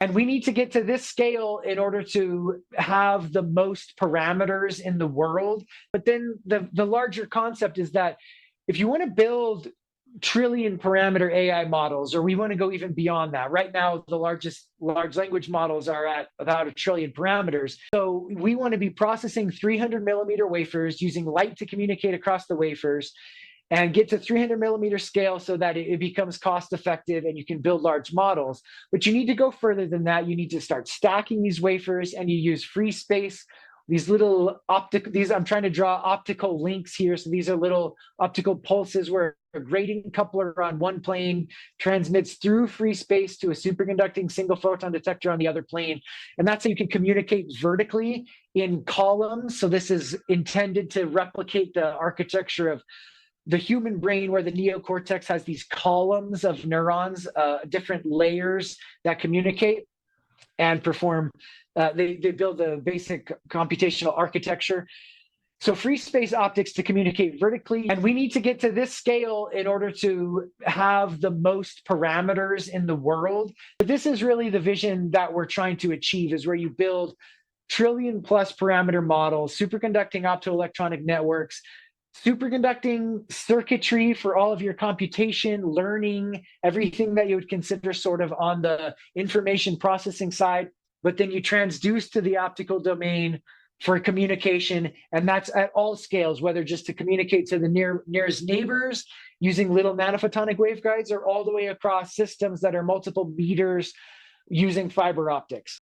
And we need to get to this scale in order to have the most parameters in the world. But then the larger concept is that if you want to build trillion parameter AI models, or we want to go even beyond that. Right now, the largest large language models are at about 1 trillion parameters. So we want to be processing 300 millimeter wafers using light to communicate across the wafers and get to 300 millimeter scale so that it becomes cost effective and you can build large models. But you need to go further than that. You need to start stacking these wafers, and you use free space. These little I'm trying to draw optical links here. So these are little optical pulses where a grating coupler on one plane transmits through free space to a superconducting single photon detector on the other plane. And that's how you can communicate vertically in columns. So this is intended to replicate the architecture of the human brain, where the neocortex has these columns of neurons, different layers that communicate and perform. They build the basic computational architecture. So free space optics to communicate vertically. And we need to get to this scale in order to have the most parameters in the world. But this is really the vision that we're trying to achieve, is where you build trillion plus parameter models, superconducting optoelectronic networks, superconducting circuitry for all of your computation, learning, everything that you would consider sort of on the information processing side. But then you transduce to the optical domain for communication, and that's at all scales, whether just to communicate to the nearest neighbors using little nanophotonic waveguides, or all the way across systems that are multiple meters using fiber optics.